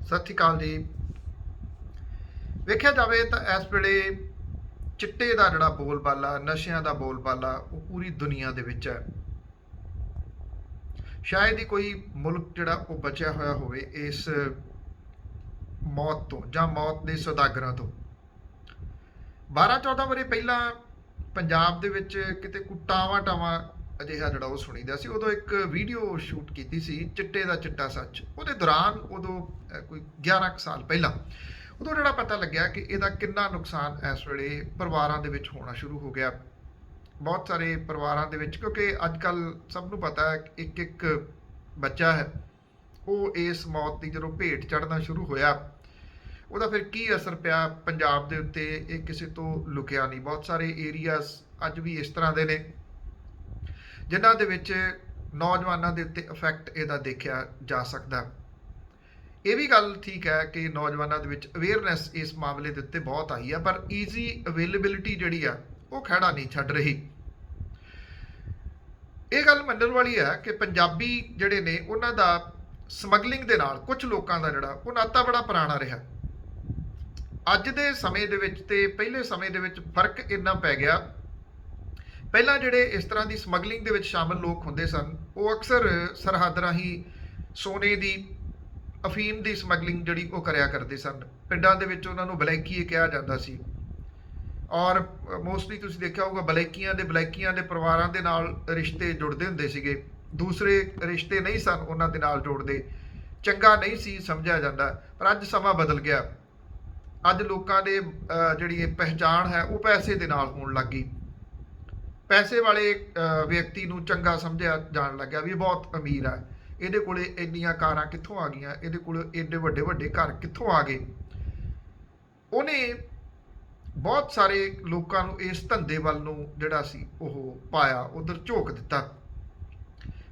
ਸਤਿ ਸ਼੍ਰੀ ਅਕਾਲ ਜੀ। ਵੇਖਿਆ ਜਾਵੇ ਤਾਂ ਇਸ ਵੇਲੇ ਚਿੱਟੇ ਦਾ ਜਿਹੜਾ ਬੋਲਬਾਲਾ, ਨਸ਼ਿਆਂ ਦਾ ਬੋਲਬਾਲਾ, ਉਹ ਪੂਰੀ ਦੁਨੀਆ ਦੇ ਵਿੱਚ ਹੈ। ਸ਼ਾਇਦ ਹੀ ਕੋਈ ਮੁਲਕ ਜਿਹੜਾ ਉਹ ਬਚਿਆ ਹੋਇਆ ਹੋਵੇ ਇਸ ਮੌਤ ਤੋਂ ਜਾਂ ਮੌਤ ਦੇ ਸੌਦਾਗਰਾਂ ਤੋਂ। 12-14 ਵਰੇ ਪਹਿਲਾਂ ਪੰਜਾਬ ਦੇ ਵਿੱਚ ਕਿਤੇ ਕੁਟਾਵਾਂ ਟਾਵਾਂ ਅਜਿਹਾ ਜਿਹੜਾ ਉਹ ਸੁਣੀਦਾ ਸੀ। ਉਦੋਂ ਇੱਕ ਵੀਡੀਓ ਸ਼ੂਟ ਕੀਤੀ ਸੀ, ਚਿੱਟੇ ਦਾ ਚਿੱਟਾ ਸੱਚ। ਉਹਦੇ ਦੌਰਾਨ ਉਦੋਂ ਕੋਈ 11 ਕੁ ਸਾਲ ਪਹਿਲਾਂ ਉਦੋਂ ਜਿਹੜਾ ਪਤਾ ਲੱਗਿਆ ਕਿ ਇਹਦਾ ਕਿੰਨਾ ਨੁਕਸਾਨ ਇਸ ਵੇਲੇ ਪਰਿਵਾਰਾਂ ਦੇ ਵਿੱਚ ਹੋਣਾ ਸ਼ੁਰੂ ਹੋ ਗਿਆ। ਬਹੁਤ ਸਾਰੇ ਪਰਿਵਾਰਾਂ ਦੇ ਵਿੱਚ, ਕਿਉਂਕਿ ਅੱਜ ਕੱਲ੍ਹ ਸਭ ਨੂੰ ਪਤਾ ਹੈ ਇੱਕ ਇੱਕ ਬੱਚਾ ਹੈ ਉਹ ਇਸ ਮੌਤ ਦੀ ਜਦੋਂ ਭੇਟ ਚੜ੍ਹਨਾ ਸ਼ੁਰੂ ਹੋਇਆ, ਉਹਦਾ ਫਿਰ ਕੀ ਅਸਰ ਪਿਆ ਪੰਜਾਬ ਦੇ ਉੱਤੇ, ਇਹ ਕਿਸੇ ਤੋਂ ਲੁਕਿਆ ਨਹੀਂ। ਬਹੁਤ ਸਾਰੇ ਏਰੀਆਜ਼ ਅੱਜ ਵੀ ਇਸ ਤਰ੍ਹਾਂ ਦੇ ਨੇ ਜਿਨ੍ਹਾਂ ਦੇ ਵਿੱਚ ਨੌਜਵਾਨਾਂ ਦੇ ਉੱਤੇ ਇਫੈਕਟ ਇਹਦਾ ਦੇਖਿਆ ਜਾ ਸਕਦਾ। ਇਹ ਵੀ ਗੱਲ ਠੀਕ ਹੈ ਕਿ ਨੌਜਵਾਨਾਂ ਦੇ ਵਿੱਚ ਅਵੇਅਰਨੈਸ ਇਸ ਮਾਮਲੇ ਦੇ ਉੱਤੇ ਬਹੁਤ ਆਈ ਹੈ, ਪਰ ਈਜ਼ੀ ਅਵੇਲੇਬਿਲਿਟੀ ਜਿਹੜੀ ਆ ਉਹ ਖਹਿੜਾ ਨਹੀਂ ਛੱਡ ਰਹੀ। ਇਹ ਗੱਲ ਮੰਨਣ ਵਾਲੀ ਹੈ ਕਿ ਪੰਜਾਬੀ ਜਿਹੜੇ ਨੇ ਉਹਨਾਂ ਦਾ ਸਮਗਲਿੰਗ ਦੇ ਨਾਲ ਕੁਝ ਲੋਕਾਂ ਦਾ ਜਿਹੜਾ ਉਹ ਨਾਤਾ ਬੜਾ ਪੁਰਾਣਾ ਰਿਹਾ। ਅੱਜ ਦੇ ਸਮੇਂ ਦੇ ਵਿੱਚ ਤੇ ਪਹਿਲੇ ਸਮੇਂ ਦੇ ਵਿੱਚ ਫਰਕ ਇੰਨਾ ਪੈ ਗਿਆ। ਪਹਿਲਾਂ ਜਿਹੜੇ ਇਸ ਤਰ੍ਹਾਂ ਦੀ ਸਮਗਲਿੰਗ ਦੇ ਵਿੱਚ ਸ਼ਾਮਲ ਲੋਕ ਹੁੰਦੇ ਸਨ, ਉਹ ਅਕਸਰ ਸਰਹੱਦ ਰਾਹੀਂ ਸੋਨੇ ਦੀ, ਅਫੀਮ ਦੀ ਸਮਗਲਿੰਗ ਜਿਹੜੀ ਉਹ ਕਰਿਆ ਕਰਦੇ ਸਨ। ਪਿੰਡਾਂ ਦੇ ਵਿੱਚ ਉਹਨਾਂ ਨੂੰ ਬਲੈਕੀਏ ਕਿਹਾ ਜਾਂਦਾ ਸੀ, ਔਰ ਮੋਸਟਲੀ ਤੁਸੀਂ ਦੇਖਿਆ ਹੋਊਗਾ ਬਲੈਕੀਆਂ ਦੇ ਪਰਿਵਾਰਾਂ ਦੇ ਨਾਲ ਰਿਸ਼ਤੇ ਜੁੜਦੇ ਹੁੰਦੇ ਸੀਗੇ। ਦੂਸਰੇ ਰਿਸ਼ਤੇ ਨਹੀਂ ਸਨ ਉਹਨਾਂ ਦੇ ਨਾਲ ਜੋੜਦੇ, ਚੰਗਾ ਨਹੀਂ ਸੀ ਸਮਝਿਆ ਜਾਂਦਾ। ਪਰ ਅੱਜ ਸਮਾਂ ਬਦਲ ਗਿਆ। ਅੱਜ ਲੋਕਾਂ ਦੇ ਜਿਹੜੀ ਇਹ ਪਹਿਚਾਣ ਹੈ ਉਹ ਪੈਸੇ ਦੇ ਨਾਲ ਹੋਣ ਲੱਗ ਗਈ। ਪੈਸੇ ਵਾਲੇ ਵਿਅਕਤੀ ਨੂੰ ਚੰਗਾ ਸਮਝਿਆ ਜਾਣ ਲੱਗਿਆ ਵੀ ਇਹ ਬਹੁਤ ਅਮੀਰ ਹੈ, ਇਹਦੇ ਕੋਲੇ ਇੰਨੀਆਂ ਕਾਰਾਂ ਕਿੱਥੋਂ ਆ ਗਈਆਂ, ਇਹਦੇ ਕੋਲ ਏਡੇ ਵੱਡੇ ਵੱਡੇ ਘਰ ਕਿੱਥੋਂ ਆ ਗਏ। ਉਹਨੇ ਬਹੁਤ ਸਾਰੇ ਲੋਕਾਂ ਨੂੰ ਇਸ ਧੰਦੇ ਵੱਲ ਨੂੰ ਜਿਹੜਾ ਸੀ ਉਹ ਪਾਇਆ, ਉਧਰ ਝੋਕ ਦਿੱਤਾ।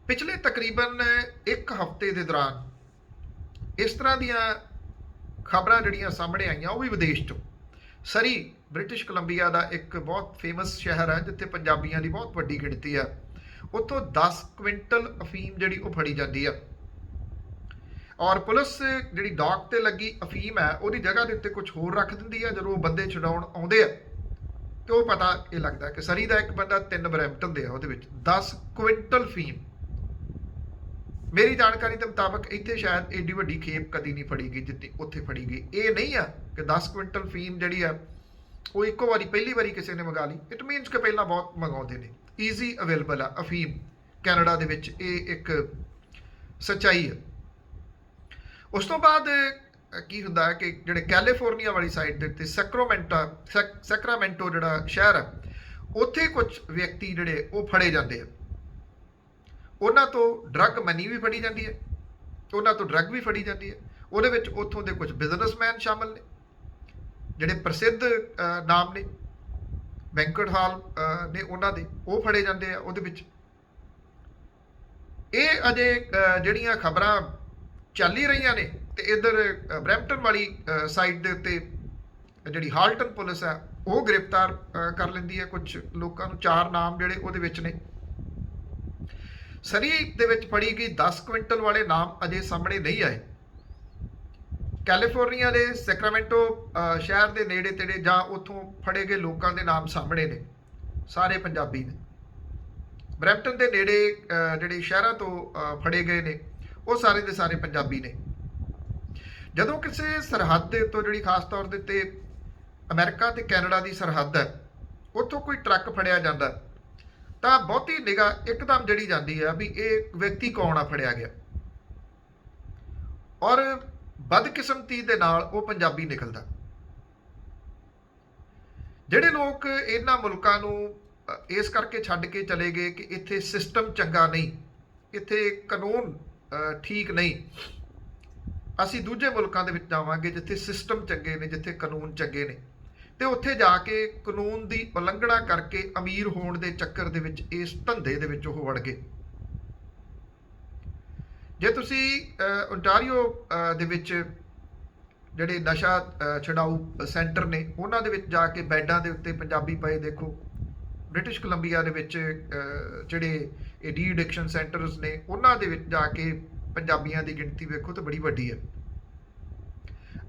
ਪਿਛਲੇ ਤਕਰੀਬਨ ਇੱਕ ਹਫ਼ਤੇ ਦੇ ਦੌਰਾਨ ਇਸ ਤਰ੍ਹਾਂ ਦੀਆਂ ਖਬਰਾਂ ਜਿਹੜੀਆਂ ਸਾਹਮਣੇ ਆਈਆਂ, ਉਹ ਵੀ ਵਿਦੇਸ਼ ਤੋਂ। ਸਰੀ ਬ੍ਰਿਟਿਸ਼ ਕੋਲੰਬੀਆ ਦਾ ਇੱਕ ਬਹੁਤ ਫੇਮਸ ਸ਼ਹਿਰ ਹੈ ਜਿੱਥੇ ਪੰਜਾਬੀਆਂ ਦੀ ਬਹੁਤ ਵੱਡੀ ਗਿਣਤੀ ਆ। ਉੱਥੋਂ 10 ਕੁਇੰਟਲ ਅਫੀਮ ਜਿਹੜੀ ਉਹ ਫੜੀ ਜਾਂਦੀ ਆ, ਔਰ ਪੁਲਿਸ ਜਿਹੜੀ ਡੌਕ ਤੇ ਲੱਗੀ ਅਫੀਮ ਹੈ ਉਹਦੀ ਜਗ੍ਹਾ ਦੇ ਉੱਤੇ ਕੁਝ ਹੋਰ ਰੱਖ ਦਿੰਦੀ ਆ। ਜਦੋਂ ਉਹ ਬੰਦੇ ਛਡਾਉਣ ਆਉਂਦੇ ਆ ਤੇ ਉਹ ਪਤਾ ਇਹ ਲੱਗਦਾ ਕਿ ਸਰੀ ਦਾ ਇੱਕ ਬੰਦਾ 3 ਬਰੈਂਪਟਨ ਦੇ ਆ, ਉਹਦੇ ਵਿੱਚ 10 ਕੁਇੰਟਲ ਅਫੀਮ। ਮੇਰੀ ਜਾਣਕਾਰੀ ਦੇ ਮੁਤਾਬਕ ਇੱਥੇ ਸ਼ਾਇਦ ਏਡੀ ਵੱਡੀ ਖੇਪ ਕਦੀ ਨਹੀਂ ਫੜੀ ਗਈ ਜਿੱਤੀ ਉੱਥੇ ਫੜੀ ਗਈ। ਇਹ ਨਹੀਂ ਆ ਕਿ 10 ਕੁਇੰਟਲ ਅਫੀਮ ਜਿਹੜੀ ਆ ਉਹ ਇੱਕੋ ਵਾਰੀ ਪਹਿਲੀ ਵਾਰੀ ਕਿਸੇ ਨੇ ਮੰਗਾ ਲਈ। ਇਟ ਮੀਨਸ ਕਿ ਪਹਿਲਾਂ ਬਹੁਤ ਮੰਗਾਉਂਦੇ ਨੇ। ਈਜ਼ੀ ਅਵੇਲੇਬਲ ਆ ਅਫੀਮ ਕੈਨੇਡਾ ਦੇ ਵਿੱਚ, ਇਹ ਇੱਕ ਸੱਚਾਈ ਹੈ। ਉਸ ਤੋਂ ਬਾਅਦ ਕੀ ਹੁੰਦਾ ਹੈ ਕਿ ਜਿਹੜੇ ਕੈਲੀਫੋਰਨੀਆ ਵਾਲੀ ਸਾਈਡ ਦੇ ਉੱਤੇ ਸੈਕਰਾਮੈਂਟੋ ਜਿਹੜਾ ਸ਼ਹਿਰ ਹੈ, ਉੱਥੇ ਕੁਝ ਵਿਅਕਤੀ ਜਿਹੜੇ ਉਹ ਫੜੇ ਜਾਂਦੇ ਆ। ਉਹਨਾਂ ਤੋਂ ਡਰੱਗ ਮਨੀ ਵੀ ਫੜੀ ਜਾਂਦੀ ਹੈ, ਉਹਨਾਂ ਤੋਂ ਡਰੱਗ ਵੀ ਫੜੀ ਜਾਂਦੀ ਹੈ। ਉਹਦੇ ਵਿੱਚ ਉੱਥੋਂ ਦੇ ਕੁਝ ਬਿਜ਼ਨਸਮੈਨ ਸ਼ਾਮਲ ਨੇ ਜਿਹੜੇ ਪ੍ਰਸਿੱਧ ਨਾਮ ਨੇ, ਬੈਂਕਟ ਹਾਲ ਨੇ ਉਹਨਾਂ ਦੇ, ਉਹ ਫੜੇ ਜਾਂਦੇ ਆ ਉਹਦੇ ਵਿੱਚ। ਇਹ ਅਜੇ ਜਿਹੜੀਆਂ ਖਬਰਾਂ ਚੱਲ ਹੀ ਰਹੀਆਂ ਨੇ। ਤੇ ਇੱਧਰ ਬਰੈਂਪਟਨ ਵਾਲੀ ਸਾਈਡ ਦੇ ਉੱਤੇ ਜਿਹੜੀ ਹਾਲਟਨ ਪੁਲਿਸ ਹੈ ਉਹ ਗ੍ਰਿਫਤਾਰ ਕਰ ਲੈਂਦੀ ਹੈ ਕੁਝ ਲੋਕਾਂ ਨੂੰ। 4 ਨਾਮ ਜਿਹੜੇ ਉਹਦੇ ਵਿੱਚ ਨੇ। ਸਰੀ ਦੇ ਵਿੱਚ ਫੜੀ ਗਈ 10 ਕੁਇੰਟਲ ਵਾਲੇ ਨਾਮ ਅਜੇ ਸਾਹਮਣੇ ਨਹੀਂ ਆਏ। ਕੈਲੀਫੋਰਨੀਆ ਦੇ ਸੈਕਰਾਮੈਂਟੋ ਸ਼ਹਿਰ ਦੇ ਨੇੜੇ ਤੇੜੇ ਜਾਂ ਉੱਥੋਂ ਫੜੇ ਗਏ ਲੋਕਾਂ ਦੇ ਨਾਮ ਸਾਹਮਣੇ ਨੇ, ਸਾਰੇ ਪੰਜਾਬੀ ਨੇ। ਬਰੈਂਪਟਨ ਦੇ ਨੇੜੇ ਜਿਹੜੇ ਸ਼ਹਿਰਾਂ ਤੋਂ ਫੜੇ ਗਏ ਨੇ ਉਹ ਸਾਰੇ ਦੇ ਸਾਰੇ ਪੰਜਾਬੀ ਨੇ। ਜਦੋਂ ਕਿਸੇ ਸਰਹੱਦ ਦੇ ਉੱਤੋਂ, ਜਿਹੜੀ ਖਾਸ ਤੌਰ ਦੇ ਉੱਤੇ ਅਮਰੀਕਾ ਤੇ ਕੈਨੇਡਾ ਦੀ ਸਰਹੱਦ ਹੈ, ਉੱਥੋਂ ਕੋਈ ਟਰੱਕ ਫੜਿਆ ਜਾਂਦਾ ਤਾਂ ਬਹੁਤੀ ਨਿਗਾਹ ਇੱਕਦਮ ਜਿਹੜੀ ਜਾਂਦੀ ਹੈ ਵੀ ਇਹ ਵਿਅਕਤੀ ਕੌਣ ਆ ਫੜਿਆ ਗਿਆ, ਔਰ ਬਦਕਿਸਮਤੀ ਦੇ ਨਾਲ ਉਹ ਪੰਜਾਬੀ ਨਿਕਲਦਾ। ਜਿਹੜੇ ਲੋਕ ਇਹਨਾਂ ਮੁਲਕਾਂ ਨੂੰ ਇਸ ਕਰਕੇ ਛੱਡ ਕੇ ਚਲੇ ਗਏ ਕਿ ਇੱਥੇ ਸਿਸਟਮ ਚੰਗਾ ਨਹੀਂ, ਇੱਥੇ ਕਾਨੂੰਨ ਠੀਕ ਨਹੀਂ, ਅਸੀਂ ਦੂਜੇ ਮੁਲਕਾਂ ਦੇ ਵਿੱਚ ਜਾਵਾਂਗੇ ਜਿੱਥੇ ਸਿਸਟਮ ਚੰਗੇ ਨੇ, ਜਿੱਥੇ ਕਾਨੂੰਨ ਚੰਗੇ ਨੇ, ਤੇ ਉੱਥੇ ਜਾ ਕੇ ਕਾਨੂੰਨ ਦੀ ਉਲੰਘਣਾ ਕਰਕੇ ਅਮੀਰ ਹੋਣ ਦੇ ਚੱਕਰ ਦੇ ਵਿੱਚ ਇਸ ਧੰਦੇ ਦੇ ਵਿੱਚ ਉਹ ਵੜ ਗਏ। ਜੇ ਤੁਸੀਂ ਓਨਟਾਰੀਓ ਦੇ ਵਿੱਚ ਜਿਹੜੇ ਨਸ਼ਾ ਛਡਾਊ ਸੈਂਟਰ ਨੇ ਉਹਨਾਂ ਦੇ ਵਿੱਚ ਜਾ ਕੇ ਬੈੱਡਾਂ ਦੇ ਉੱਤੇ ਪੰਜਾਬੀ ਪਏ ਦੇਖੋ। ਬ੍ਰਿਟਿਸ਼ ਕੋਲੰਬੀਆ ਦੇ ਵਿੱਚ ਜਿਹੜੇ ਇਹ ਡੀ ਐਡਿਕਸ਼ਨ ਸੈਂਟਰਸ ਨੇ ਉਹਨਾਂ ਦੇ ਵਿੱਚ ਜਾ ਕੇ ਪੰਜਾਬੀਆਂ ਦੀ ਗਿਣਤੀ ਵੇਖੋ ਤਾਂ ਬੜੀ ਵੱਡੀ ਹੈ।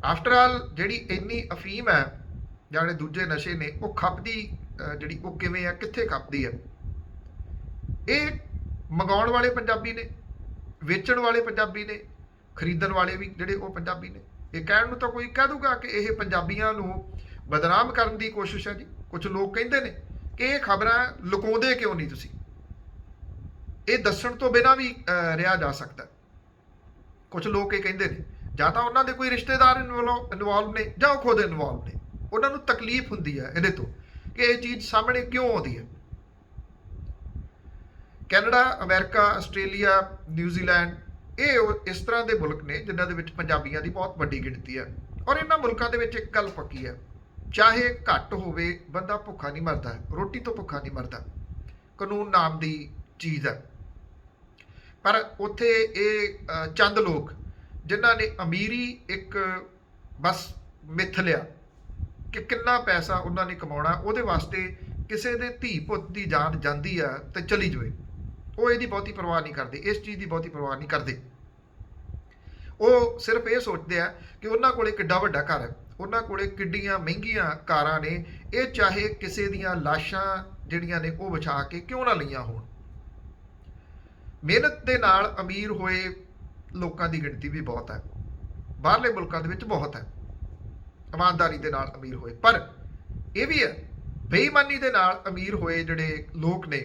ਆਫਟਰ ਆਲ ਜਿਹੜੀ ਇੰਨੀ ਅਫੀਮ ਹੈ ਜਾਂ ਜਿਹੜੇ ਦੂਜੇ ਨਸ਼ੇ ਨੇ ਉਹ ਖਪਦੀ ਜਿਹੜੀ ਉਹ ਕਿਵੇਂ ਆ, ਕਿੱਥੇ ਖਪਦੀ ਹੈ? ਇਹ ਮੰਗਾਉਣ ਵਾਲੇ ਪੰਜਾਬੀ ਨੇ, ਵੇਚਣ ਵਾਲੇ ਪੰਜਾਬੀ ਨੇ, ਖਰੀਦਣ ਵਾਲੇ ਵੀ ਜਿਹੜੇ ਉਹ ਪੰਜਾਬੀ ਨੇ। ਇਹ ਕਹਿਣ ਨੂੰ ਤਾਂ ਕੋਈ ਕਹਿ ਦੂਗਾ ਕਿ ਇਹ ਪੰਜਾਬੀਆਂ ਨੂੰ ਬਦਨਾਮ ਕਰਨ ਦੀ ਕੋਸ਼ਿਸ਼ ਹੈ ਜੀ। ਕੁਝ ਲੋਕ ਕਹਿੰਦੇ ਨੇ ਕਿ ਇਹ ਖਬਰਾਂ ਲੁਕਾਉਂਦੇ ਕਿਉਂ ਨਹੀਂ ਤੁਸੀਂ, ਇਹ ਦੱਸਣ ਤੋਂ ਬਿਨਾਂ ਵੀ ਰਿਹਾ ਜਾ ਸਕਦਾ। ਕੁਝ ਲੋਕ ਇਹ ਕਹਿੰਦੇ ਨੇ ਜਾਂ ਤਾਂ ਉਹਨਾਂ ਦੇ ਕੋਈ ਰਿਸ਼ਤੇਦਾਰ ਇਨਵੋਲਵ ਨੇ ਜਾਂ ਉਹ ਖੁਦ ਇਨਵੋਲਵ ਨੇ, ਉਹਨਾਂ ਨੂੰ ਤਕਲੀਫ ਹੁੰਦੀ ਹੈ ਇਹਦੇ ਤੋਂ ਕਿ ਇਹ ਚੀਜ਼ ਸਾਹਮਣੇ ਕਿਉਂ ਆਉਂਦੀ ਹੈ। ਕੈਨੇਡਾ, ਅਮਰੀਕਾ, ਆਸਟ੍ਰੇਲੀਆ, ਨਿਊਜ਼ੀਲੈਂਡ, ਇਹ ਇਸ ਤਰ੍ਹਾਂ ਦੇ ਮੁਲਕ ਨੇ ਜਿਨ੍ਹਾਂ ਦੇ ਵਿੱਚ ਪੰਜਾਬੀਆਂ ਦੀ ਬਹੁਤ ਵੱਡੀ ਗਿਣਤੀ ਹੈ। ਔਰ ਇਹਨਾਂ ਮੁਲਕਾਂ ਦੇ ਵਿੱਚ ਇੱਕ ਗੱਲ ਪੱਕੀ ਹੈ, ਚਾਹੇ ਘੱਟ ਹੋਵੇ ਬੰਦਾ ਭੁੱਖਾ ਨਹੀਂ ਮਰਦਾ, ਰੋਟੀ ਤੋਂ ਭੁੱਖਾ ਨਹੀਂ ਮਰਦਾ, ਕਾਨੂੰਨ ਨਾਮ ਦੀ ਚੀਜ਼ ਹੈ। ਪਰ ਉੱਥੇ ਇਹ ਚੰਦ ਲੋਕ ਜਿਨ੍ਹਾਂ ਨੇ ਅਮੀਰੀ ਇੱਕ ਬਸ ਮਿੱਥ ਲਿਆ ਕਿ ਕਿੰਨਾ ਪੈਸਾ ਉਹਨਾਂ ਨੇ ਕਮਾਉਣਾ, ਉਹਦੇ ਵਾਸਤੇ ਕਿਸੇ ਦੇ ਧੀ ਪੁੱਤ ਦੀ ਜਾਨ ਜਾਂਦੀ ਆ ਤੇ ਚਲੀ ਜਾਵੇ, ਉਹ ਇਹਦੀ ਬਹੁਤੀ ਪਰਵਾਹ ਨਹੀਂ ਕਰਦੇ, ਇਸ ਚੀਜ਼ ਦੀ ਬਹੁਤੀ ਪਰਵਾਹ ਨਹੀਂ ਕਰਦੇ। ਉਹ ਸਿਰਫ ਇਹ ਸੋਚਦੇ ਆ ਕਿ ਉਹਨਾਂ ਕੋਲੇ ਕਿੱਡਾ ਵੱਡਾ ਘਰ ਹੈ, ਉਹਨਾਂ ਕੋਲੇ ਕਿੱਡੀਆਂ ਮਹਿੰਗੀਆਂ ਕਾਰਾਂ ਨੇ, ਇਹ ਚਾਹੇ ਕਿਸੇ ਦੀਆਂ ਲਾਸ਼ਾਂ ਜਿਹੜੀਆਂ ਨੇ ਉਹ ਵਿਛਾ ਕੇ ਕਿਉਂ ਨਾ ਲਈਆਂ ਹੋਣ। ਮਿਹਨਤ ਦੇ ਨਾਲ ਅਮੀਰ ਹੋਏ ਲੋਕਾਂ ਦੀ ਗਿਣਤੀ ਵੀ ਬਹੁਤ ਹੈ, ਬਾਹਰਲੇ ਮੁਲਕਾਂ ਦੇ ਵਿੱਚ ਬਹੁਤ ਹੈ ਇਮਾਨਦਾਰੀ ਦੇ ਨਾਲ ਅਮੀਰ ਹੋਏ। ਪਰ ਇਹ ਵੀ ਹੈ ਬੇਈਮਾਨੀ ਦੇ ਨਾਲ ਅਮੀਰ ਹੋਏ ਜਿਹੜੇ ਲੋਕ ਨੇ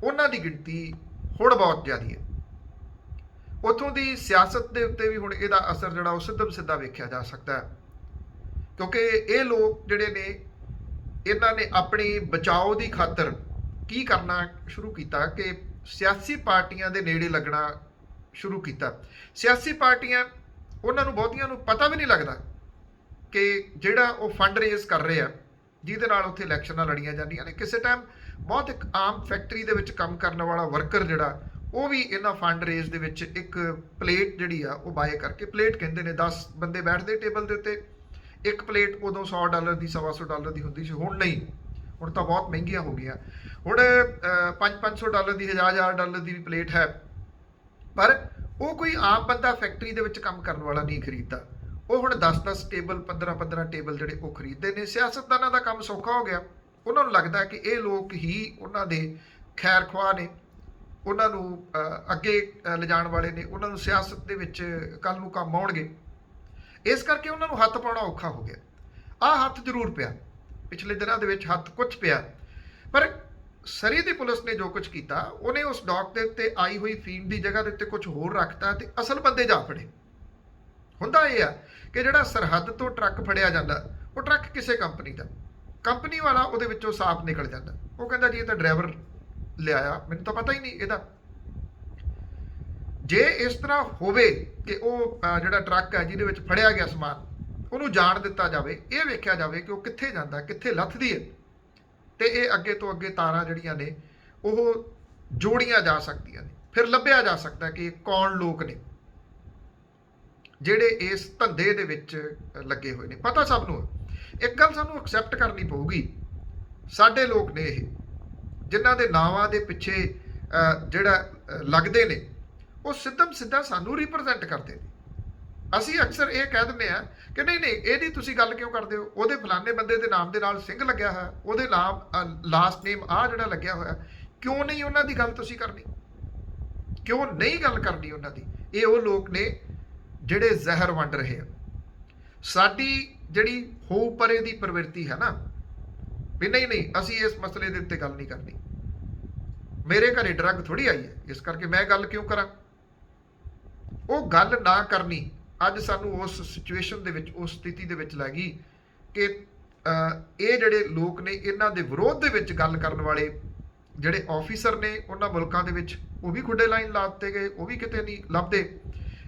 ਉਹਨਾਂ ਦੀ ਗਿਣਤੀ ਹੁਣ ਬਹੁਤ ਜ਼ਿਆਦਾ ਹੈ। ਉੱਥੋਂ ਦੀ ਸਿਆਸਤ ਦੇ ਉੱਤੇ ਵੀ ਹੁਣ ਇਹਦਾ ਅਸਰ ਜਿਹੜਾ ਉਹ ਸਿੱਧਾ ਵੇਖਿਆ ਜਾ ਸਕਦਾ ਹੈ, ਕਿਉਂਕਿ ਇਹ ਲੋਕ ਜਿਹੜੇ ਨੇ ਇਹਨਾਂ ਨੇ ਆਪਣੀ ਬਚਾਓ ਦੀ ਖਾਤਰ ਕੀ ਕਰਨਾ ਸ਼ੁਰੂ ਕੀਤਾ ਕਿ ਸਿਆਸੀ ਪਾਰਟੀਆਂ ਦੇ ਨੇੜੇ ਲੱਗਣਾ ਸ਼ੁਰੂ ਕੀਤਾ। ਸਿਆਸੀ ਪਾਰਟੀਆਂ ਉਹਨਾਂ ਨੂੰ ਬਹੁਤੀਆਂ ਨੂੰ ਪਤਾ ਵੀ ਨਹੀਂ ਲੱਗਦਾ ਕਿ ਜਿਹੜਾ ਉਹ ਫੰਡ ਰੇਜ਼ ਕਰ ਰਹੇ ਆ ਜਿਹਦੇ ਨਾਲ ਉੱਥੇ ਇਲੈਕਸ਼ਨਾਂ ਲੜੀਆਂ ਜਾਂਦੀਆਂ ਨੇ। ਕਿਸੇ ਟਾਈਮ ਬਹੁਤ ਇੱਕ ਆਮ ਫੈਕਟਰੀ ਦੇ ਵਿੱਚ ਕੰਮ ਕਰਨ ਵਾਲਾ ਵਰਕਰ ਜਿਹੜਾ ਉਹ ਵੀ ਇਹਨਾਂ ਫੰਡ ਰੇਜ਼ ਦੇ ਵਿੱਚ ਇੱਕ ਪਲੇਟ ਜਿਹੜੀ ਆ ਉਹ ਬਾਏ ਕਰਕੇ, ਪਲੇਟ ਕਹਿੰਦੇ ਨੇ, 10 ਬੰਦੇ ਬੈਠਦੇ ਟੇਬਲ ਦੇ ਉੱਤੇ, ਇੱਕ ਪਲੇਟ ਉਦੋਂ $100 ਦੀ, $125 ਦੀ ਹੁੰਦੀ ਸੀ, ਹੁਣ ਨਹੀਂ, ਹੁਣ ਤਾਂ ਬਹੁਤ ਮਹਿੰਗੀਆਂ ਹੋ ਗਈਆਂ। ਹੁਣ $500 ਦੀ, $1000 ਦੀ ਵੀ ਪਲੇਟ ਹੈ। ਪਰ ਉਹ ਕੋਈ ਆਮ ਬੰਦਾ ਫੈਕਟਰੀ ਦੇ ਵਿੱਚ ਕੰਮ ਕਰਨ ਵਾਲਾ ਨਹੀਂ ਖਰੀਦਦਾ, ਉਹ ਹੁਣ 10-10 ਟੇਬਲ, 15-15 ਟੇਬਲ ਜਿਹੜੇ ਉਹ ਖਰੀਦਦੇ ਨੇ। ਸਿਆਸਤਦਾਨਾਂ ਦਾ ਕੰਮ ਸੌਖਾ ਹੋ ਗਿਆ, ਉਹਨਾਂ ਨੂੰ ਲੱਗਦਾ ਕਿ ਇਹ ਲੋਕ ਹੀ ਉਹਨਾਂ ਦੇ ਖੈਰ ਖੁਆਹ ਨੇ, ਉਹਨਾਂ ਨੂੰ ਅੱਗੇ ਲਿਜਾਣ ਵਾਲੇ ਨੇ, ਉਹਨਾਂ ਨੂੰ ਸਿਆਸਤ ਦੇ ਵਿੱਚ ਕੱਲ੍ਹ ਨੂੰ ਕੰਮ ਆਉਣਗੇ। ਇਸ ਕਰਕੇ ਉਹਨਾਂ ਨੂੰ ਹੱਥ ਪਾਉਣਾ ਔਖਾ ਹੋ ਗਿਆ। ਆਹ ਹੱਥ ਜ਼ਰੂਰ ਪਿਆ, ਪਿਛਲੇ ਦਿਨਾਂ ਦੇ ਵਿੱਚ ਹੱਥ ਕੁਝ ਪਿਆ। ਪਰ ਸਰੀ ਦੀ ਪੁਲਿਸ ਨੇ ਜੋ ਕੁਝ ਕੀਤਾ, ਉਹਨੇ ਉਸ ਡੌਕ ਦੇ ਉੱਤੇ ਆਈ ਹੋਈ ਫੀਮ ਦੀ ਜਗ੍ਹਾ ਦੇ ਉੱਤੇ ਕੁਝ ਹੋਰ ਰੱਖਤਾ ਤੇ ਅਸਲ ਬੰਦੇ ਜਾ ਫੜੇ। ਹੁੰਦਾ ਇਹ ਆ ਕਿ ਜਿਹੜਾ ਸਰਹੱਦ ਤੋਂ ਟਰੱਕ ਫੜਿਆ ਜਾਂਦਾ, ਉਹ ਟਰੱਕ ਕਿਸੇ ਕੰਪਨੀ ਦਾ, ਕੰਪਨੀ ਵਾਲਾ ਉਹਦੇ ਵਿੱਚੋਂ ਸਾਫ਼ ਨਿਕਲ ਜਾਂਦਾ। ਉਹ ਕਹਿੰਦਾ ਜੀ ਇਹ ਤਾਂ ਡਰਾਈਵਰ ਲਿਆਇਆ, ਮੈਨੂੰ ਤਾਂ ਪਤਾ ਹੀ ਨਹੀਂ ਇਹਦਾ। ਜੇ ਇਸ ਤਰ੍ਹਾਂ ਹੋਵੇ ਕਿ ਉਹ ਜਿਹੜਾ ਟਰੱਕ ਹੈ ਜਿਹਦੇ ਵਿੱਚ ਫੜਿਆ ਗਿਆ ਸਮਾਨ, ਉਹਨੂੰ ਜਾਣ ਦਿੱਤਾ ਜਾਵੇ, ਇਹ ਵੇਖਿਆ ਜਾਵੇ ਕਿ ਉਹ ਕਿੱਥੇ ਜਾਂਦਾ, ਕਿੱਥੇ ਲੱਥਦੀ ਹੈ, ਤੇ ਇਹ ਅੱਗੇ ਤੋਂ ਅੱਗੇ ਤਾਰਾਂ ਜਿਹੜੀਆਂ ਨੇ ਉਹ ਜੋੜੀਆਂ ਜਾ ਸਕਦੀਆਂ ਨੇ। ਫਿਰ ਲੱਭਿਆ ਜਾ ਸਕਦਾ ਕਿ ਕੌਣ ਲੋਕ ਨੇ ਜਿਹੜੇ ਇਸ ਧੰਦੇ ਦੇ ਵਿੱਚ ਲੱਗੇ ਹੋਏ ਨੇ। ਪਤਾ ਸਭ ਨੂੰ ਹੈ। ਇੱਕ ਗੱਲ ਸਾਨੂੰ ਐਕਸੈਪਟ ਕਰਨੀ ਪਊਗੀ, ਸਾਡੇ ਲੋਕ ਨੇ ਇਹ ਜਿਨ੍ਹਾਂ ਦੇ ਨਾਵਾਂ ਦੇ ਪਿੱਛੇ ਜਿਹੜਾ ਲੱਗਦੇ ਨੇ, ਉਹ ਸਿੱਧਾ ਸਾਨੂੰ ਰਿਪਰੈਜ਼ੈਂਟ ਕਰਦੇ ਨੇ। ਅਸੀਂ ਅਕਸਰ ਇਹ ਕਹਿ ਦਿੰਦੇ ਆ ਕਿ ਨਹੀਂ ਇਹਦੀ ਤੁਸੀਂ ਗੱਲ ਕਿਉਂ ਕਰਦੇ ਹੋ, ਉਹਦੇ ਫਲਾਣੇ ਬੰਦੇ ਦੇ ਨਾਮ ਦੇ ਨਾਲ ਸਿੰਘ ਲੱਗਿਆ ਹੋਇਆ, ਉਹਦੇ ਨਾਮ ਲਾਸਟ ਨੇਮ ਆ ਜਿਹੜਾ ਲੱਗਿਆ ਹੋਇਆ, ਕਿਉਂ ਨਹੀਂ ਉਹਨਾਂ ਦੀ ਗੱਲ ਤੁਸੀਂ ਕਰਨੀ, ਕਿਉਂ ਨਹੀਂ ਗੱਲ ਕਰਨੀ ਉਹਨਾਂ ਦੀ? ਇਹ ਉਹ ਲੋਕ ਨੇ ਜਿਹੜੇ ਜ਼ਹਿਰ ਵੰਡ ਰਹੇ ਆ। ਸਾਡੀ ਜਿਹੜੀ ਹੋ ਪਰੇ ਦੀ ਪ੍ਰਵਿਰਤੀ ਹੈ ਨਾ, ਵੀ ਨਹੀਂ ਅਸੀਂ ਇਸ ਮਸਲੇ ਦੇ ਉੱਤੇ ਗੱਲ ਨਹੀਂ ਕਰਨੀ, ਮੇਰੇ ਘਰੇ ਡਰੱਗ ਥੋੜੀ ਆਈ ਹੈ ਇਸ ਕਰਕੇ ਮੈਂ ਗੱਲ ਕਿਉਂ ਕਰਾਂ। ਉਹ ਗੱਲ ਨਾ ਕਰਨੀ ਅੱਜ ਸਾਨੂੰ ਉਸ ਸਿਚੁਏਸ਼ਨ ਦੇ ਵਿੱਚ, ਉਸ ਸਥਿਤੀ ਦੇ ਵਿੱਚ ਲੈ ਗਈ ਕਿ ਇਹ ਜਿਹੜੇ ਲੋਕ ਨੇ ਇਹਨਾਂ ਦੇ ਵਿਰੋਧ ਦੇ ਵਿੱਚ ਗੱਲ ਕਰਨ ਵਾਲੇ ਜਿਹੜੇ ਆਫੀਸਰ ਨੇ ਉਹਨਾਂ ਮੁਲਕਾਂ ਦੇ ਵਿੱਚ, ਉਹ ਵੀ ਖੁੱਡੇ ਲਾਈਨ ਲਾ ਦਿੱਤੇ ਗਏ, ਉਹ ਵੀ ਕਿਤੇ ਨਹੀਂ ਲੱਭਦੇ।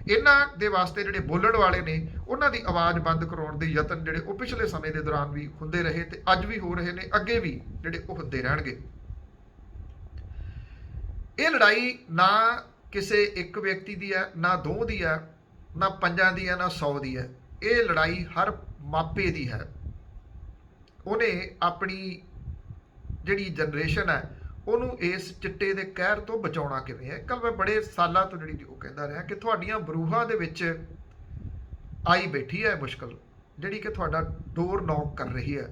ਇਹਨਾਂ ਦੇ ਵਾਸਤੇ ਜਿਹੜੇ ਬੋਲਣ ਵਾਲੇ ਨੇ ਉਹਨਾਂ ਦੀ ਆਵਾਜ਼ ਬੰਦ ਕਰਾਉਣ ਦੇ ਯਤਨ ਜਿਹੜੇ ਉਹ ਪਿਛਲੇ ਸਮੇਂ ਦੇ ਦੌਰਾਨ ਵੀ ਹੁੰਦੇ ਰਹੇ ਤੇ ਅੱਜ ਵੀ ਹੋ ਰਹੇ ਨੇ, ਅੱਗੇ ਵੀ ਜਿਹੜੇ ਉਹ ਹੁੰਦੇ ਰਹਿਣਗੇ। ਇਹ ਲੜਾਈ ਨਾ ਕਿਸੇ ਇੱਕ ਵਿਅਕਤੀ ਦੀ ਹੈ, ਨਾ ਦੋ ਦੀ ਹੈ, ਨਾ ਪੰਜਾਂ ਦੀ ਹੈ, ਨਾ 100 ਦੀ ਹੈ। ਇਹ ਲੜਾਈ ਹਰ ਮਾਪੇ ਦੀ ਹੈ। ਉਹਨੇ ਆਪਣੀ ਜਿਹੜੀ ਜਨਰੇਸ਼ਨ ਹੈ ਉਹਨੂੰ ਇਸ ਚਿੱਟੇ ਦੇ ਕਹਿਰ ਤੋਂ ਬਚਾਉਣਾ ਕਿਵੇਂ ਹੈ। ਕੱਲ ਮੈਂ ਬੜੇ ਸਾਲਾਂ ਤੋਂ ਜਿਹੜੀ ਉਹ ਕਹਿੰਦਾ ਰਿਹਾ ਕਿ ਤੁਹਾਡੀਆਂ ਬਰੂਹਾਂ ਦੇ ਵਿੱਚ ਆਈ ਬੈਠੀ ਹੈ ਮੁਸ਼ਕਲ, ਜਿਹੜੀ ਕਿ ਤੁਹਾਡਾ ਡੋਰ ਨੌਕ ਕਰ ਰਹੀ ਹੈ।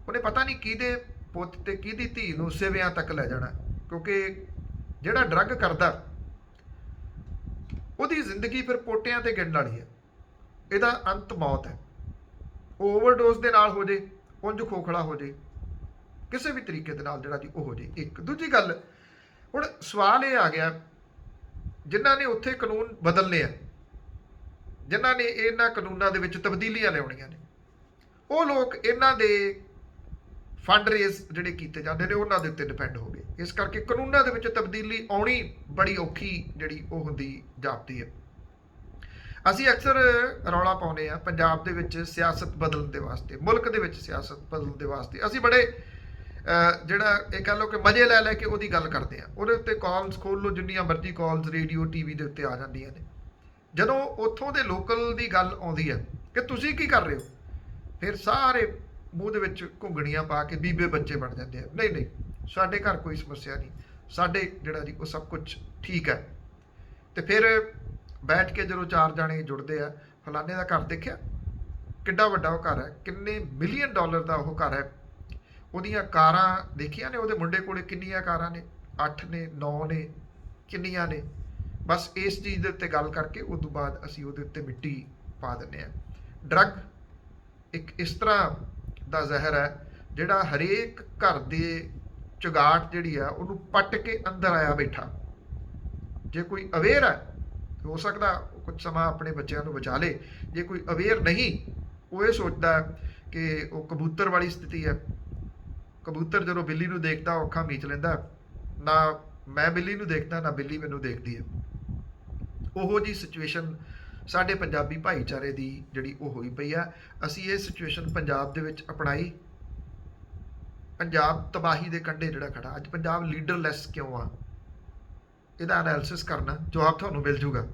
ਉਹਨੇ ਪਤਾ ਨਹੀਂ ਕਿਹਦੇ ਪੁੱਤ ਤੇ ਕਿਹਦੀ ਧੀ ਨੂੰ ਸਿਵਿਆਂ ਤੱਕ ਲੈ ਜਾਣਾ, ਕਿਉਂਕਿ ਜਿਹੜਾ ਡਰੱਗ ਕਰਦਾ ਉਹਦੀ ਜ਼ਿੰਦਗੀ ਫਿਰ ਪੋਟਿਆਂ ਤੇ ਗਿਣਨ ਵਾਲੀ ਹੈ। ਇਹਦਾ ਅੰਤ ਮੌਤ ਹੈ। ਉਹ ਓਵਰਡੋਜ਼ ਦੇ ਨਾਲ ਹੋ ਜੇ, ਉਂਝ ਖੋਖਲਾ ਹੋ ਜੇ, ਕਿਸੇ ਵੀ ਤਰੀਕੇ ਦੇ ਨਾਲ ਜਿਹੜਾ ਜੀ ਉਹ ਹੋ ਜੇ। ਇੱਕ ਦੂਜੀ ਗੱਲ, ਹੁਣ ਸਵਾਲ ਇਹ ਆ ਗਿਆ, ਜਿਨ੍ਹਾਂ ਨੇ ਉੱਥੇ ਕਾਨੂੰਨ ਬਦਲਨੇ ਆ, ਜਿਨ੍ਹਾਂ ਨੇ ਇਹਨਾਂ ਕਾਨੂੰਨਾਂ ਦੇ ਵਿੱਚ ਤਬਦੀਲੀਆਂ ਲਿਆਉਣੀਆਂ ਨੇ, ਉਹ ਲੋਕ ਇਹਨਾਂ ਦੇ ਫੰਡ ਰੇਜ਼ ਜਿਹੜੇ ਕੀਤੇ ਜਾਂਦੇ ਨੇ ਉਹਨਾਂ ਦੇ ਉੱਤੇ ਡਿਪੈਂਡ ਹੋ ਗਏ। ਇਸ ਕਰਕੇ ਕਾਨੂੰਨਾਂ ਦੇ ਵਿੱਚ ਤਬਦੀਲੀ ਆਉਣੀ ਬੜੀ ਔਖੀ ਜਿਹੜੀ ਉਹ ਹੁੰਦੀ ਜਾਪਦੀ ਹੈ। ਅਸੀਂ ਅਕਸਰ ਰੌਲਾ ਪਾਉਂਦੇ ਆ ਪੰਜਾਬ ਦੇ ਵਿੱਚ ਸਿਆਸਤ ਬਦਲਣ ਦੇ ਵਾਸਤੇ, ਮੁਲਕ ਦੇ ਵਿੱਚ ਸਿਆਸਤ ਬਦਲਣ ਦੇ ਵਾਸਤੇ ਅਸੀਂ ਬੜੇ ਜਿਹੜਾ ਇਹ ਕਹਿ ਲਓ ਕਿ ਮਜ਼ੇ ਲੈ ਲੈ ਕੇ ਉਹਦੀ ਗੱਲ ਕਰਦੇ ਆ। ਉਹਦੇ ਉੱਤੇ ਕਾਲਸ ਖੋਲ ਲਓ, ਜਿੰਨੀਆਂ ਮਰਜ਼ੀ ਕਾਲਸ ਰੇਡੀਓ ਟੀਵੀ ਦੇ ਉੱਤੇ ਆ ਜਾਂਦੀਆਂ ਨੇ। ਜਦੋਂ ਉੱਥੋਂ ਦੇ ਲੋਕਲ ਦੀ ਗੱਲ ਆਉਂਦੀ ਹੈ ਕਿ ਤੁਸੀਂ ਕੀ ਕਰ ਰਹੇ ਹੋ, ਫਿਰ ਸਾਰੇ ਮੂੰਹ ਦੇ ਵਿੱਚ ਘੁੰਗਣੀਆਂ ਪਾ ਕੇ ਬੀਬੇ ਬੱਚੇ ਬਣ ਜਾਂਦੇ ਆ। ਨਹੀਂ ਨਹੀਂ, ਸਾਡੇ ਘਰ ਕੋਈ ਸਮੱਸਿਆ ਨਹੀਂ, ਸਾਡੇ ਜਿਹੜਾ ਜੀ ਉਹ ਸਭ ਕੁਝ ਠੀਕ ਹੈ। ਤੇ ਫਿਰ ਬੈਠ ਕੇ ਜਦੋਂ ਚਾਰ ਜਾਣੇ ਜੁੜਦੇ ਆ, ਫਲਾਣੇ ਦਾ ਘਰ ਦੇਖਿਆ, ਕਿੱਡਾ ਵੱਡਾ ਉਹ ਘਰ ਹੈ, ਕਿੰਨੇ ਮਿਲੀਅਨ ਡਾਲਰ ਦਾ ਉਹ ਘਰ ਹੈ, ਉਹਦੀਆਂ ਕਾਰਾਂ ਦੇਖੀਆਂ ਨੇ, ਉਹਦੇ ਮੁੰਡੇ ਕੋਲੇ ਕਿੰਨੀਆਂ ਕਾਰਾਂ ਨੇ, 8 ਨੇ 9 ਨੇ, ਕਿੰਨੀਆਂ ਨੇ। ਬਸ ਇਸ ਚੀਜ਼ ਦੇ ਉੱਤੇ ਗੱਲ ਕਰਕੇ ਉਸ ਤੋਂ ਬਾਅਦ ਅਸੀਂ ਉਹਦੇ ਉੱਤੇ ਮਿੱਟੀ ਪਾ ਦਿੰਦੇ ਹਾਂ। ਡਰੱਗ ਇੱਕ ਇਸ ਤਰ੍ਹਾਂ ਦਾ ਜ਼ਹਿਰ ਹੈ ਜਿਹੜਾ ਹਰੇਕ ਘਰ ਦੇ ਚੁਗਾਟ ਜਿਹੜੀ ਆ ਉਹਨੂੰ ਪੱਟ ਕੇ ਅੰਦਰ ਆਇਆ ਬੈਠਾ। ਜੇ ਕੋਈ ਅਵੇਅਰ ਹੈ ਹੋ ਸਕਦਾ ਕੁਝ ਸਮਾਂ ਆਪਣੇ ਬੱਚਿਆਂ ਨੂੰ ਬਚਾ ਲੇ। ਜੇ ਕੋਈ ਅਵੇਅਰ ਨਹੀਂ, ਉਹ ਇਹ ਸੋਚਦਾ ਕਿ ਉਹ ਕਬੂਤਰ ਵਾਲੀ ਸਥਿਤੀ ਹੈ। ਕਬੂਤਰ ਜਦੋਂ ਬਿੱਲੀ ਨੂੰ ਦੇਖਦਾ ਉਹ ਅੱਖਾਂ ਮੀਚ ਲੈਂਦਾ, ਨਾ ਮੈਂ ਬਿੱਲੀ ਨੂੰ ਦੇਖਦਾ ਨਾ ਬਿੱਲੀ ਮੈਨੂੰ ਦੇਖਦੀ ਹੈ। ਉਹੋ ਜੀ ਸਿਚੁਏਸ਼ਨ ਸਾਡੇ ਪੰਜਾਬੀ ਭਾਈਚਾਰੇ ਦੀ ਜਿਹੜੀ ਉਹ ਹੋਈ ਪਈ ਆ। ਅਸੀਂ ਇਹ ਸਿਚੁਏਸ਼ਨ ਪੰਜਾਬ ਦੇ ਵਿੱਚ ਅਪਣਾਈ, ਪੰਜਾਬ ਤਬਾਹੀ ਦੇ ਕੰਢੇ ਜਿਹੜਾ ਖੜਾ। ਅੱਜ ਪੰਜਾਬ ਲੀਡਰਲੈਸ ਕਿਉਂ ਆ, ਇਹਦਾ ਐਨਾਲਿਸਿਸ ਕਰਨਾ, ਜਵਾਬ ਤੁਹਾਨੂੰ ਮਿਲ ਜੂਗਾ।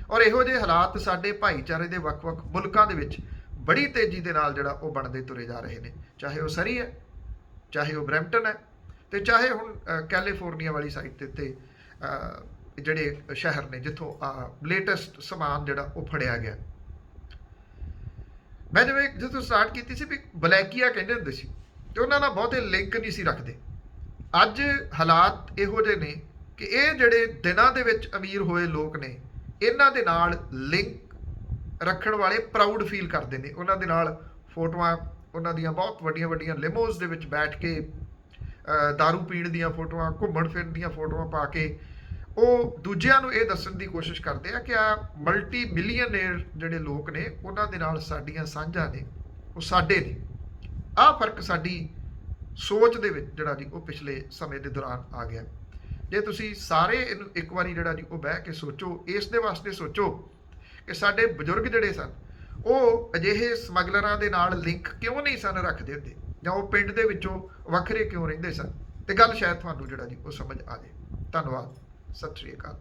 ਔਰ ਇਹੋ ਜਿਹੇ ਹਾਲਾਤ ਸਾਡੇ ਭਾਈਚਾਰੇ ਦੇ ਵੱਖ-ਵੱਖ ਮੁਲਕਾਂ ਦੇ ਵਿੱਚ ਬੜੀ ਤੇਜ਼ੀ ਦੇ ਨਾਲ ਜਿਹੜਾ ਉਹ ਬਣਦੇ ਤੁਰੇ ਜਾ ਰਹੇ ਨੇ। ਚਾਹੇ ਉਹ ਸਰੀ ਹੈ, ਚਾਹੇ ਉਹ ਬਰੈਂਪਟਨ ਹੈ, ਤੇ ਚਾਹੇ ਹੁਣ ਕੈਲੀਫੋਰਨੀਆ ਵਾਲੀ ਸਾਈਡ ਦੇ ਉੱਤੇ ਜਿਹੜੇ ਸ਼ਹਿਰ ਨੇ ਜਿੱਥੋਂ ਲੇਟੈਸਟ ਸਮਾਨ ਜਿਹੜਾ ਉਹ ਫੜਿਆ ਗਿਆ। ਮੈਂ ਜਿਵੇਂ ਜਦੋਂ ਸਟਾਰਟ ਕੀਤੀ ਸੀ ਵੀ ਬਲੈਕੀਆ ਕਹਿੰਦੇ ਹੁੰਦੇ ਸੀ, ਤੇ ਉਹਨਾਂ ਨਾਲ ਬਹੁਤੇ ਲਿੰਕ ਨਹੀਂ ਸੀ ਰੱਖਦੇ। ਅੱਜ ਹਾਲਾਤ ਇਹੋ ਜਿਹੇ ਨੇ ਕਿ ਇਹ ਜਿਹੜੇ ਦਿਨਾਂ ਦੇ ਵਿੱਚ ਅਮੀਰ ਹੋਏ ਲੋਕ ਨੇ, ਇਹਨਾਂ ਦੇ ਨਾਲ ਲਿੰਕ ਰੱਖਣ ਵਾਲੇ ਪ੍ਰਾਊਡ ਫੀਲ ਕਰਦੇ ਨੇ। ਉਹਨਾਂ ਦੇ ਨਾਲ ਫੋਟੋਆਂ, ਉਹਨਾਂ ਦੀਆਂ ਬਹੁਤ ਵੱਡੀਆਂ ਵੱਡੀਆਂ ਲਿਮੋਜ਼ ਦੇ ਵਿੱਚ ਬੈਠ ਕੇ ਦਾਰੂ ਪੀਣ ਦੀਆਂ ਫੋਟੋਆਂ, ਘੁੰਮਣ ਫਿਰਨ ਦੀਆਂ ਫੋਟੋਆਂ ਪਾ ਕੇ ਉਹ ਦੂਜਿਆਂ ਨੂੰ ਇਹ ਦੱਸਣ ਦੀ ਕੋਸ਼ਿਸ਼ ਕਰਦੇ ਆ ਕਿ ਆ ਮਲਟੀ ਮਿਲੀਅਨੇਰ ਜਿਹੜੇ ਲੋਕ ਨੇ ਉਹਨਾਂ ਦੇ ਨਾਲ ਸਾਡੀਆਂ ਸਾਂਝਾਂ ਨੇ, ਉਹ ਸਾਡੇ ਨੇ। ਆਹ ਫਰਕ ਸਾਡੀ ਸੋਚ ਦੇ ਵਿੱਚ ਜਿਹੜਾ ਜੀ ਉਹ ਪਿਛਲੇ ਸਮੇਂ ਦੇ ਦੌਰਾਨ ਆ ਗਿਆ। ਜੇ ਤੁਸੀਂ ਸਾਰੇ ਇਹਨੂੰ ਇੱਕ ਵਾਰੀ ਜਿਹੜਾ ਜੀ ਉਹ ਬਹਿ ਕੇ ਸੋਚੋ, ਇਸ ਦੇ ਵਾਸਤੇ ਸੋਚੋ ਕਿ ਸਾਡੇ ਬਜ਼ੁਰਗ ਜਿਹੜੇ ਸਨ ਉਹ ਅਜਿਹੇ ਸਮਗਲਰਾਂ ਦੇ ਨਾਲ ਲਿੰਕ ਕਿਉਂ ਨਹੀਂ ਸਨ ਰੱਖਦੇ ਹੁੰਦੇ, ਜਾਂ ਉਹ ਪਿੰਡ ਦੇ ਵਿੱਚੋਂ ਵੱਖਰੇ ਕਿਉਂ ਰਹਿੰਦੇ ਸਨ, ਤੇ ਗੱਲ ਸ਼ਾਇਦ ਤੁਹਾਨੂੰ ਜਿਹੜਾ ਜੀ ਉਹ ਸਮਝ ਆ ਜਾਏ। ਧੰਨਵਾਦ, ਸਤਿ ਸ਼੍ਰੀ ਅਕਾਲ।